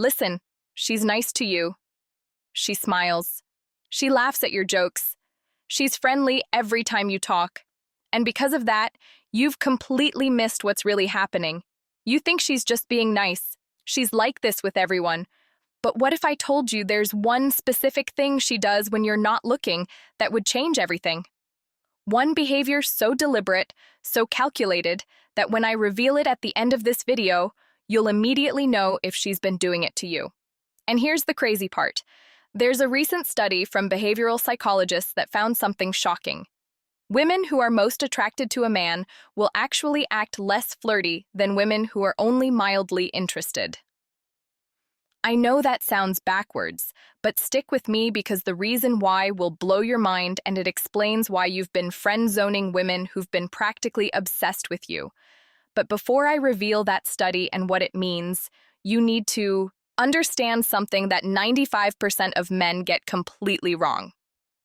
Listen, she's nice to you. She smiles. She laughs at your jokes. She's friendly every time you talk. And because of that, you've completely missed what's really happening. You think she's just being nice. She's like this with everyone. But what if I told you there's one specific thing she does when you're not looking that would change everything? One behavior so deliberate, so calculated, that when I reveal it at the end of this video, you'll immediately know if she's been doing it to you. And here's the crazy part. There's a recent study from behavioral psychologists that found something shocking. Women who are most attracted to a man will actually act less flirty than women who are only mildly interested. I know that sounds backwards, but stick with me because the reason why will blow your mind, and it explains why you've been friend-zoning women who've been practically obsessed with you. But before I reveal that study and what it means, you need to understand something that 95% of men get completely wrong.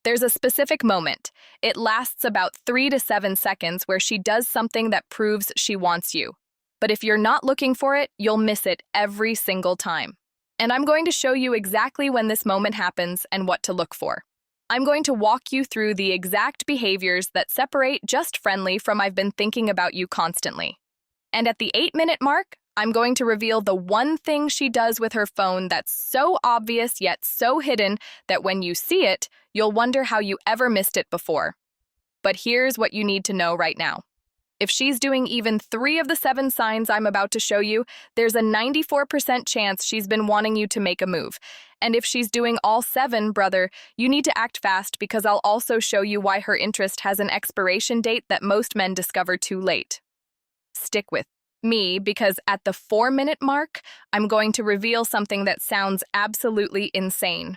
There's a specific moment. It lasts about 3 to 7 seconds where she does something that proves she wants you. But if you're not looking for it, you'll miss it every single time. And I'm going to show you exactly when this moment happens and what to look for. I'm going to walk you through the exact behaviors that separate just friendly from I've been thinking about you constantly. And at the 8-minute mark, I'm going to reveal the one thing she does with her phone that's so obvious yet so hidden that when you see it, you'll wonder how you ever missed it before. But here's what you need to know right now. If she's doing even 3 of the 7 signs I'm about to show you, there's a 94% chance she's been wanting you to make a move. And if she's doing all 7, brother, you need to act fast because I'll also show you why her interest has an expiration date that most men discover too late. Stick with me because at the 4-minute mark, I'm going to reveal something that sounds absolutely insane.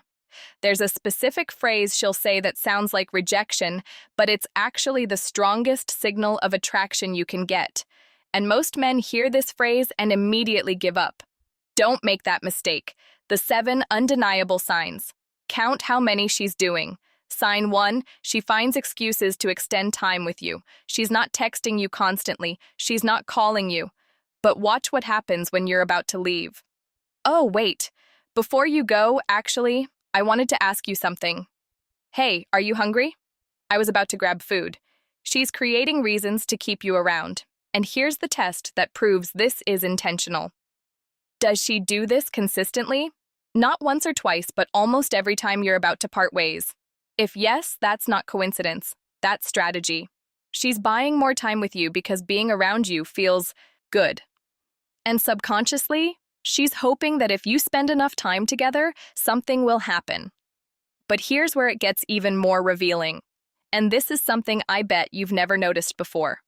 There's a specific phrase she'll say that sounds like rejection, but it's actually the strongest signal of attraction you can get. And most men hear this phrase and immediately give up. Don't make that mistake. The 7 undeniable signs. Count how many she's doing. Sign 1, she finds excuses to extend time with you. She's not texting you constantly. She's not calling you. But watch what happens when you're about to leave. Oh, wait. Before you go, actually, I wanted to ask you something. Hey, are you hungry? I was about to grab food. She's creating reasons to keep you around. And here's the test that proves this is intentional. Does she do this consistently? Not once or twice, but almost every time you're about to part ways. If yes, that's not coincidence. That's strategy. She's buying more time with you because being around you feels good. And subconsciously, she's hoping that if you spend enough time together, something will happen. But here's where it gets even more revealing. And this is something I bet you've never noticed before.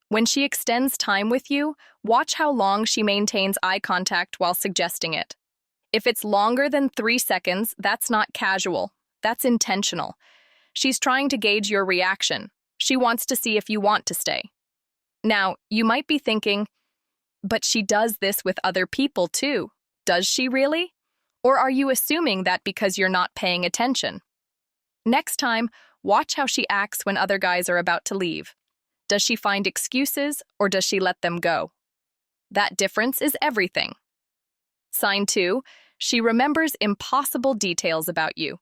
When she extends time with you, watch how long she maintains eye contact while suggesting it. If it's longer than 3 seconds, that's not casual. That's intentional. She's trying to gauge your reaction. She wants to see if you want to stay. Now, you might be thinking, but she does this with other people too. Does she really? Or are you assuming that because you're not paying attention? Next time, watch how she acts when other guys are about to leave. Does she find excuses or does she let them go? That difference is everything. Sign 2, she remembers impossible details about you.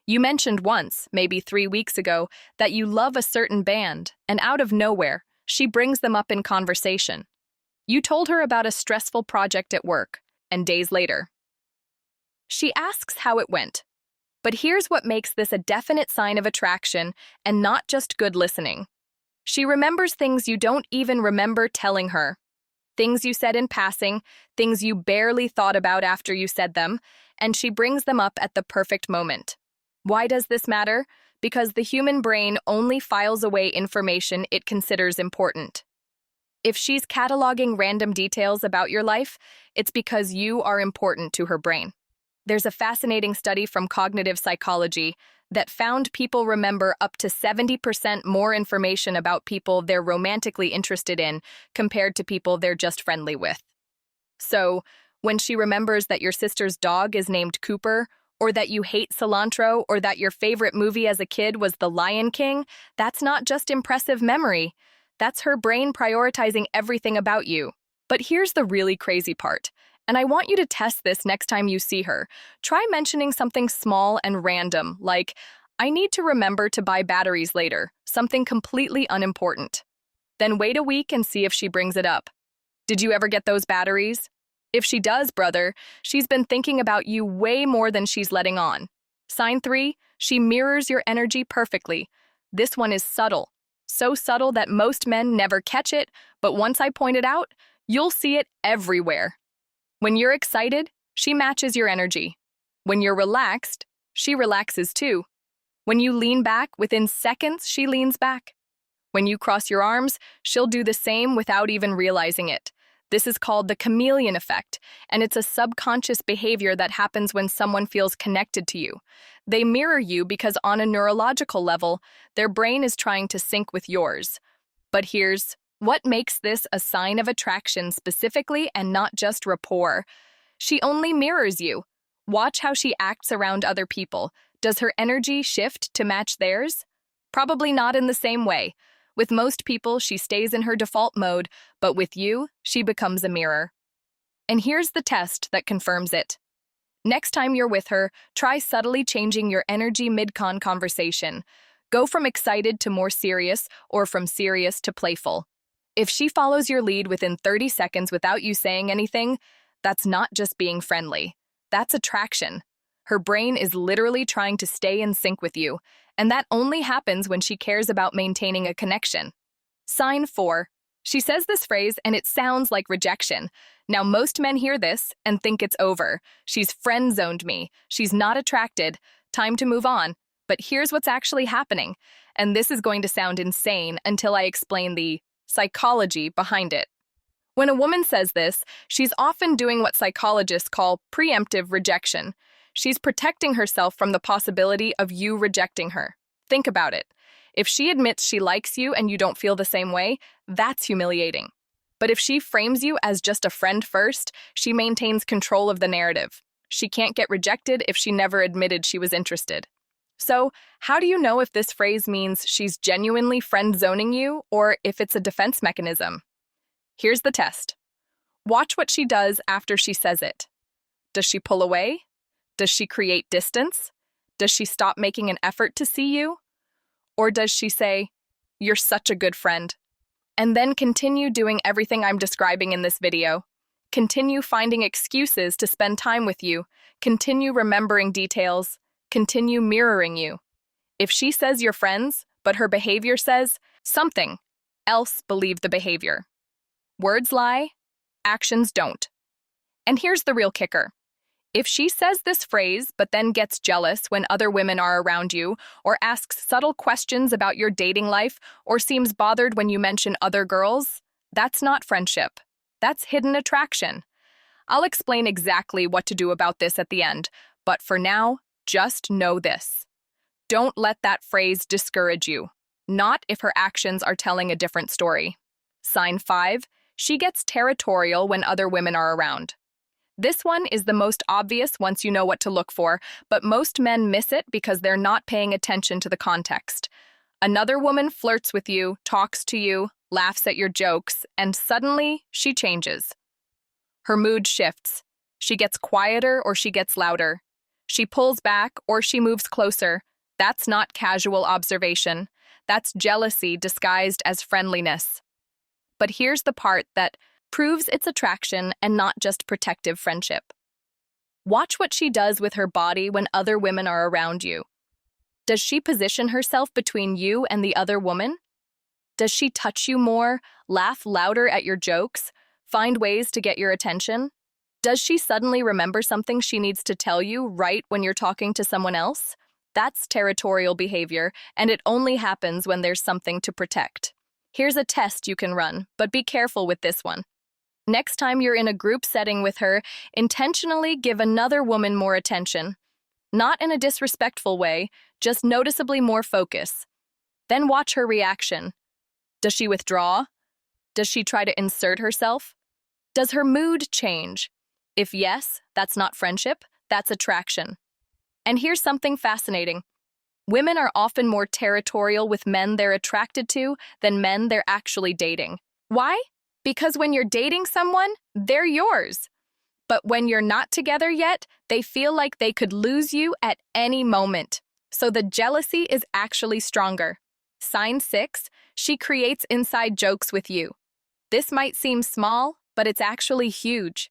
You mentioned once, maybe 3 weeks ago, that you love a certain band, and out of nowhere, she brings them up in conversation. You told her about a stressful project at work, and days later, she asks how it went. But here's what makes this a definite sign of attraction and not just good listening. She remembers things you don't even remember telling her. Things you said in passing, things you barely thought about after you said them, and she brings them up at the perfect moment. Why does this matter? Because the human brain only files away information it considers important. If she's cataloging random details about your life, it's because you are important to her brain. There's a fascinating study from cognitive psychology that found people remember up to 70% more information about people they're romantically interested in compared to people they're just friendly with. So, when she remembers that your sister's dog is named Cooper, or that you hate cilantro, or that your favorite movie as a kid was The Lion King, that's not just impressive memory. That's her brain prioritizing everything about you. But here's the really crazy part. And I want you to test this next time you see her. Try mentioning something small and random, like, I need to remember to buy batteries later, something completely unimportant. Then wait a week and see if she brings it up. Did you ever get those batteries? If she does, brother, she's been thinking about you way more than she's letting on. Sign 3, she mirrors your energy perfectly. This one is subtle. So subtle that most men never catch it, but once I point it out, you'll see it everywhere. When you're excited, she matches your energy. When you're relaxed, she relaxes too. When you lean back, within seconds, she leans back. When you cross your arms, she'll do the same without even realizing it. This is called the chameleon effect, and it's a subconscious behavior that happens when someone feels connected to you. They mirror you because on a neurological level, their brain is trying to sync with yours. But here's what makes this a sign of attraction specifically and not just rapport. She only mirrors you. Watch how she acts around other people. Does her energy shift to match theirs? Probably not in the same way. With most people, she stays in her default mode, but with you, she becomes a mirror. And here's the test that confirms it. Next time you're with her, try subtly changing your energy mid-con conversation. Go from excited to more serious, or from serious to playful. If she follows your lead within 30 seconds without you saying anything, that's not just being friendly. That's attraction. Her brain is literally trying to stay in sync with you, and that only happens when she cares about maintaining a connection. Sign 4. She says this phrase and it sounds like rejection. Now, most men hear this and think it's over. She's friend-zoned me. She's not attracted. Time to move on. But here's what's actually happening, and this is going to sound insane until I explain the psychology behind it. When a woman says this, she's often doing what psychologists call preemptive rejection. She's protecting herself from the possibility of you rejecting her. Think about it. If she admits she likes you and you don't feel the same way, that's humiliating. But if she frames you as just a friend first, she maintains control of the narrative. She can't get rejected if she never admitted she was interested. So, how do you know if this phrase means she's genuinely friend-zoning you or if it's a defense mechanism? Here's the test. Watch what she does after she says it. Does she pull away? Does she create distance? Does she stop making an effort to see you? Or does she say, "You're such a good friend," and then continue doing everything I'm describing in this video? Continue finding excuses to spend time with you. Continue remembering details. Continue mirroring you. If she says you're friends, but her behavior says something else, believe the behavior. Words lie, actions don't. And here's the real kicker. If she says this phrase but then gets jealous when other women are around you, or asks subtle questions about your dating life, or seems bothered when you mention other girls, that's not friendship. That's hidden attraction. I'll explain exactly what to do about this at the end, but for now, just know this. Don't let that phrase discourage you. Not if her actions are telling a different story. Sign 5, she gets territorial when other women are around. This one is the most obvious once you know what to look for, but most men miss it because they're not paying attention to the context. Another woman flirts with you, talks to you, laughs at your jokes, and suddenly she changes. Her mood shifts. She gets quieter or she gets louder. She pulls back or she moves closer. That's not casual observation. That's jealousy disguised as friendliness. But here's the part that proves its attraction and not just protective friendship. Watch what she does with her body when other women are around you. Does she position herself between you and the other woman? Does she touch you more, laugh louder at your jokes, find ways to get your attention? Does she suddenly remember something she needs to tell you right when you're talking to someone else? That's territorial behavior, and it only happens when there's something to protect. Here's a test you can run, but be careful with this one. Next time you're in a group setting with her, intentionally give another woman more attention. Not in a disrespectful way, just noticeably more focus. Then watch her reaction. Does she withdraw? Does she try to insert herself? Does her mood change? If yes, that's not friendship, that's attraction. And here's something fascinating. Women are often more territorial with men they're attracted to than men they're actually dating. Why? Because when you're dating someone, they're yours. But when you're not together yet, they feel like they could lose you at any moment. So the jealousy is actually stronger. Sign 6, she creates inside jokes with you. This might seem small, but it's actually huge.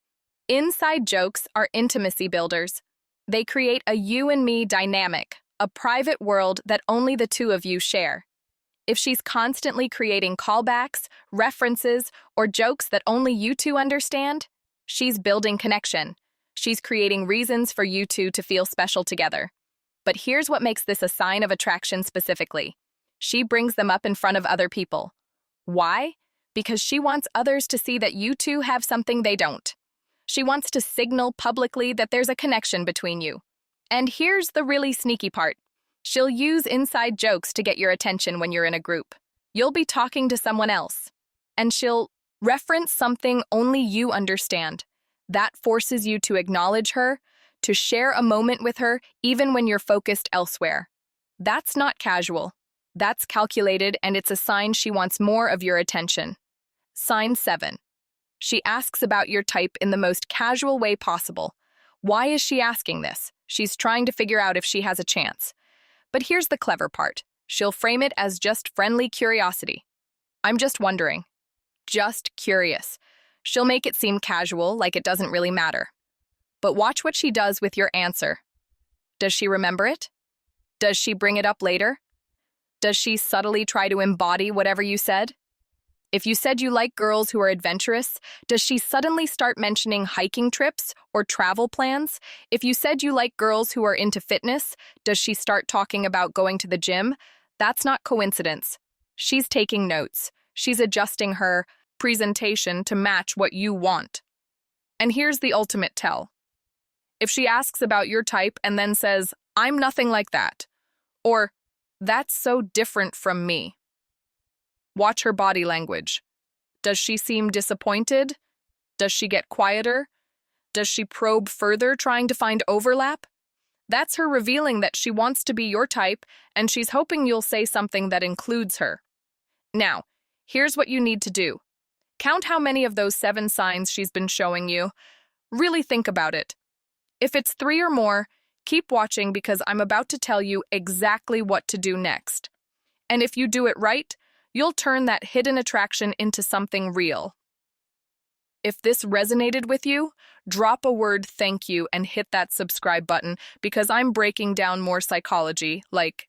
Inside jokes are intimacy builders. They create a you and me dynamic, a private world that only the two of you share. If she's constantly creating callbacks, references, or jokes that only you two understand, she's building connection. She's creating reasons for you two to feel special together. But here's what makes this a sign of attraction specifically. She brings them up in front of other people. Why? Because she wants others to see that you two have something they don't. She wants to signal publicly that there's a connection between you. And here's the really sneaky part. She'll use inside jokes to get your attention when you're in a group. You'll be talking to someone else, and she'll reference something only you understand. That forces you to acknowledge her, to share a moment with her, even when you're focused elsewhere. That's not casual. That's calculated, and it's a sign she wants more of your attention. Sign 7. She asks about your type in the most casual way possible. Why is she asking this? She's trying to figure out if she has a chance. But here's the clever part. She'll frame it as just friendly curiosity. I'm just wondering. Just curious. She'll make it seem casual, like it doesn't really matter. But watch what she does with your answer. Does she remember it? Does she bring it up later? Does she subtly try to embody whatever you said? If you said you like girls who are adventurous, does she suddenly start mentioning hiking trips or travel plans? If you said you like girls who are into fitness, does she start talking about going to the gym? That's not coincidence. She's taking notes. She's adjusting her presentation to match what you want. And here's the ultimate tell. If she asks about your type and then says, "I'm nothing like that," or "That's so different from me," watch her body language. Does she seem disappointed? Does she get quieter? Does she probe further, trying to find overlap? That's her revealing that she wants to be your type, and she's hoping you'll say something that includes her. Now, here's what you need to do. Count how many of those 7 signs she's been showing you. Really think about it. If it's 3 or more, keep watching because I'm about to tell you exactly what to do next. And if you do it right, you'll turn that hidden attraction into something real. If this resonated with you, drop a word "thank you" and hit that subscribe button because I'm breaking down more psychology, like